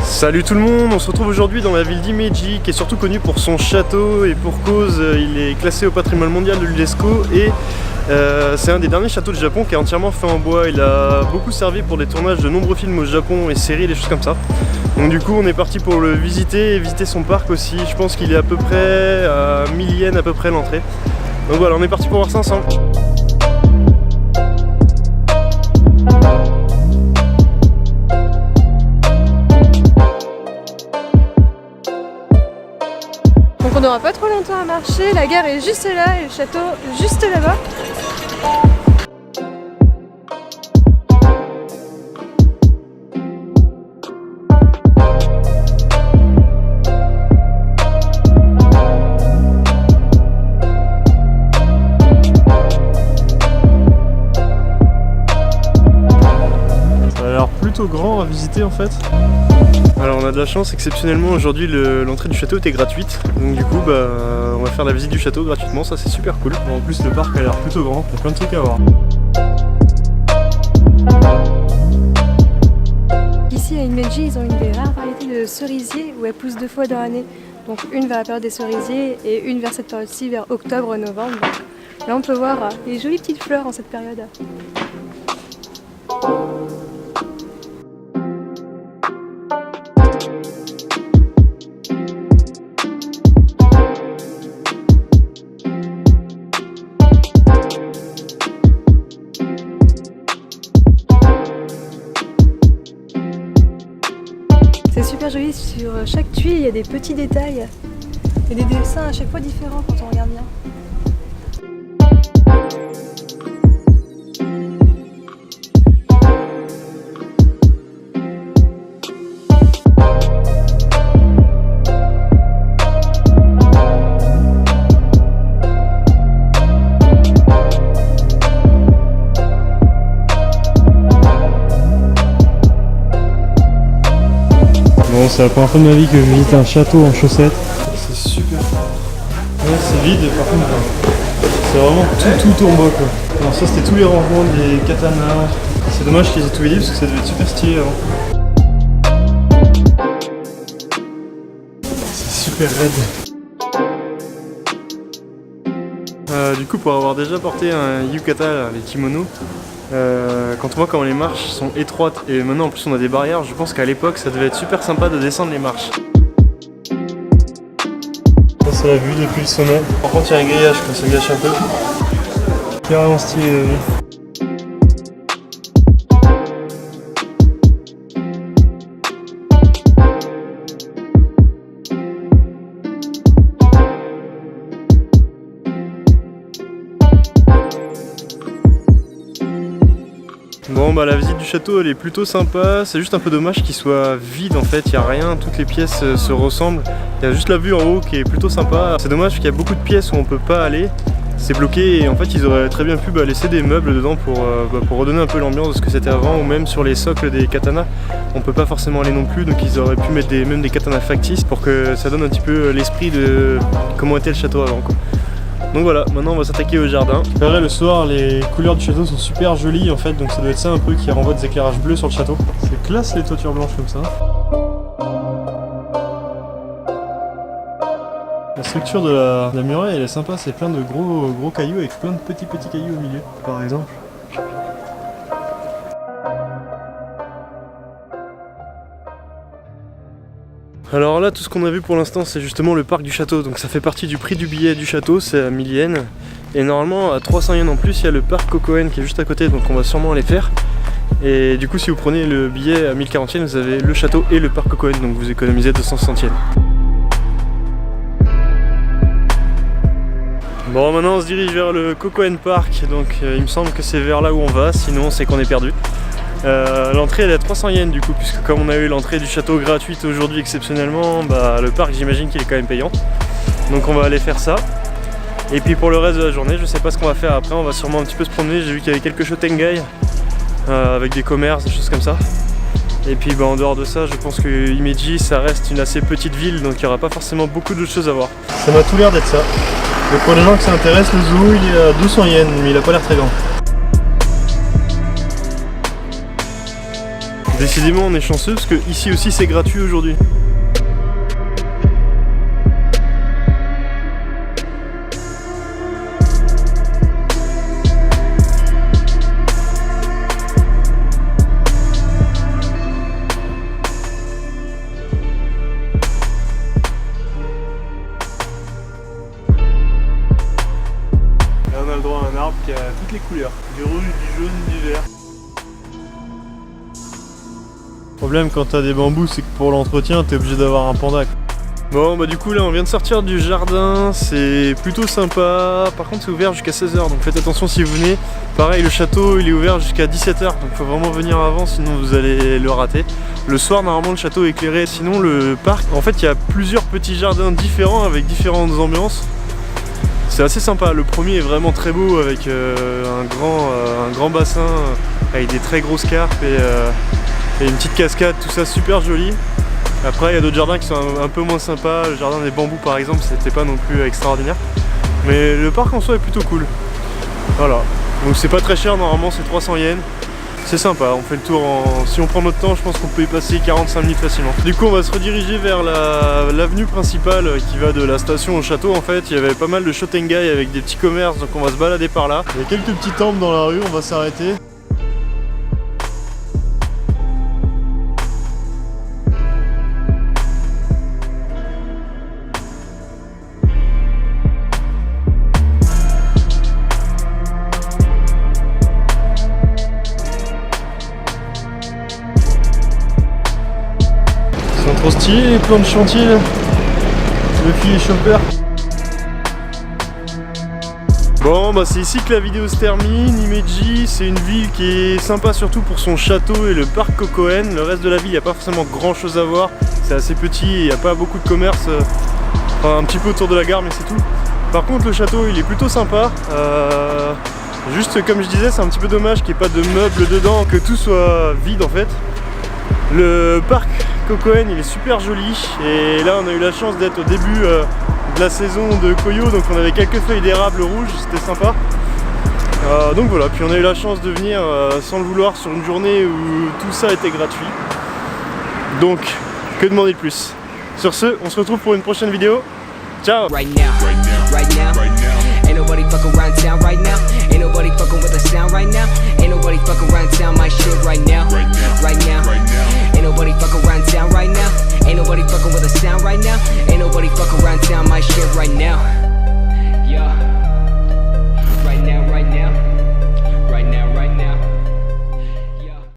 Salut tout le monde, on se retrouve aujourd'hui dans la ville d'Himeji qui est surtout connue pour son château et pour cause, il est classé au patrimoine mondial de l'UNESCO et c'est un des derniers châteaux de Japon qui est entièrement fait en bois. Il a beaucoup servi pour des tournages de nombreux films au Japon et séries, des choses comme ça. Donc du coup on est parti pour le visiter et visiter son parc aussi. Je pense qu'il est à peu près à 1000 yens à peu près l'entrée. Donc voilà, on est parti pour voir ça ensemble. Donc on n'aura pas trop longtemps à marcher, la gare est juste là et le château juste là-bas. Ça a l'air plutôt grand à visiter en fait. Alors on a de la chance, exceptionnellement aujourd'hui l'entrée du château était gratuite. Donc du coup on va faire la visite du château gratuitement, ça c'est super cool. En plus le parc a l'air plutôt grand, il y a plein de trucs à voir. Ici à Himeji, ils ont une des rares variétés de cerisiers où elles poussent 2 fois dans l'année. Donc une vers la période des cerisiers et une vers cette période-ci, vers octobre-novembre. Là on peut voir les jolies petites fleurs en cette période. C'est super joli, sur chaque tuile il y a des petits détails et des dessins à chaque fois différents quand on regarde bien. Bon, c'est la première fois de ma vie que je visite un château en chaussettes. C'est super. Ouais, c'est vide par contre. C'est vraiment tout en bois quoi. Alors ça c'était tous les rangements des katanas. C'est dommage qu'ils aient tout vidé parce que ça devait être super stylé avant. C'est super raide. Du coup pour avoir déjà porté un yukata, là, les kimonos, quand on voit comment les marches sont étroites et maintenant en plus on a des barrières, je pense qu'à l'époque ça devait être super sympa de descendre les marches. Ça c'est la vue depuis le sommet. Par contre il y a un grillage, quoi, ça gâche un peu. Carrément stylé. Bon bah la visite du château elle est plutôt sympa, c'est juste un peu dommage qu'il soit vide en fait, il n'y a rien, toutes les pièces se ressemblent, il y a juste la vue en haut qui est plutôt sympa. C'est dommage qu'il y a beaucoup de pièces où on peut pas aller, c'est bloqué et en fait ils auraient très bien pu laisser des meubles dedans pour redonner un peu l'ambiance de ce que c'était avant, ou même sur les socles des katanas, on peut pas forcément aller non plus, donc ils auraient pu mettre même des katanas factices pour que ça donne un petit peu l'esprit de comment était le château avant quoi. Donc voilà, maintenant on va s'attaquer au jardin. Pareil, le soir, les couleurs du château sont super jolies en fait, donc ça doit être ça un peu qui renvoie des éclairages bleus sur le château. C'est classe les toitures blanches comme ça. La structure de la muraille elle est sympa, c'est plein de gros cailloux avec plein de petits cailloux au milieu, par exemple. Alors là tout ce qu'on a vu pour l'instant c'est justement le parc du château, donc ça fait partie du prix du billet du château, c'est à 1000 yens. Et normalement à 300 yens en plus il y a le parc Kokoen qui est juste à côté, donc on va sûrement aller faire. Et du coup si vous prenez le billet à 1040 yens vous avez le château et le parc Kokoen, donc vous économisez 260 yens. Bon maintenant on se dirige vers le Kokoen Park, donc il me semble que c'est vers là où on va, sinon c'est qu'on est perdu. L'entrée elle est à 300 yens du coup, puisque comme on a eu l'entrée du château gratuite aujourd'hui exceptionnellement, le parc j'imagine qu'il est quand même payant. Donc on va aller faire ça. Et puis pour le reste de la journée, je sais pas ce qu'on va faire après, on va sûrement un petit peu se promener. J'ai vu qu'il y avait quelques shotengai avec des commerces, des choses comme ça. Et puis en dehors de ça, je pense que Himeji ça reste une assez petite ville, donc il n'y aura pas forcément beaucoup d'autres choses à voir. Ça m'a tout l'air d'être ça. Donc pour les gens que ça intéresse, le zoo il est à 200 yens, mais il a pas l'air très grand. Décidément on est chanceux parce que ici aussi c'est gratuit aujourd'hui. Là on a le droit à un arbre qui a toutes les couleurs, du rouge, du jaune, du vert. Le problème quand t'as des bambous, c'est que pour l'entretien, t'es obligé d'avoir un panda. Bon bah du coup là on vient de sortir du jardin, c'est plutôt sympa. Par contre c'est ouvert jusqu'à 16h, donc faites attention si vous venez. Pareil, le château il est ouvert jusqu'à 17h, donc faut vraiment venir avant sinon vous allez le rater. Le soir normalement le château est éclairé, sinon le parc, en fait il y a plusieurs petits jardins différents avec différentes ambiances. C'est assez sympa, le premier est vraiment très beau avec un grand bassin avec des très grosses carpes et une petite cascade, tout ça super joli. Après il y a d'autres jardins qui sont un peu moins sympas, le jardin des bambous par exemple c'était pas non plus extraordinaire. Mais le parc en soi est plutôt cool. Voilà, donc c'est pas très cher, normalement c'est 300 yens. C'est sympa, on fait le tour si on prend notre temps, je pense qu'on peut y passer 45 minutes facilement. Du coup on va se rediriger vers l'avenue principale qui va de la station au château en fait. Il y avait pas mal de Shotengai avec des petits commerces, donc on va se balader par là. Il y a quelques petits temples dans la rue, on va s'arrêter. Ils sont trop stylés les plans de chantier là. Le filet chopper. Bon bah c'est ici que la vidéo se termine. Himeji c'est une ville qui est sympa surtout pour son château et le parc Kokoen. Le reste de la ville il n'y a pas forcément grand chose à voir. C'est assez petit et il n'y a pas beaucoup de commerce. Enfin un petit peu autour de la gare mais c'est tout. Par contre le château il est plutôt sympa. Juste comme je disais c'est un petit peu dommage qu'il n'y ait pas de meubles dedans, que tout soit vide en fait. Le parc Kokoen il est super joli et là on a eu la chance d'être au début de la saison de Koyo, donc on avait quelques feuilles d'érable rouges, c'était sympa. Donc voilà, puis on a eu la chance de venir sans le vouloir sur une journée où tout ça était gratuit. Donc que demander de plus? Sur ce, on se retrouve pour une prochaine vidéo. Ciao. Ain't nobody fucking around town right now. Ain't nobody fucking with the sound right now. Ain't nobody fucking around town my shit right now. Right now. Ain't nobody fucking around town right now. Ain't nobody fucking with the sound right now. Ain't nobody fucking around town my shit right now.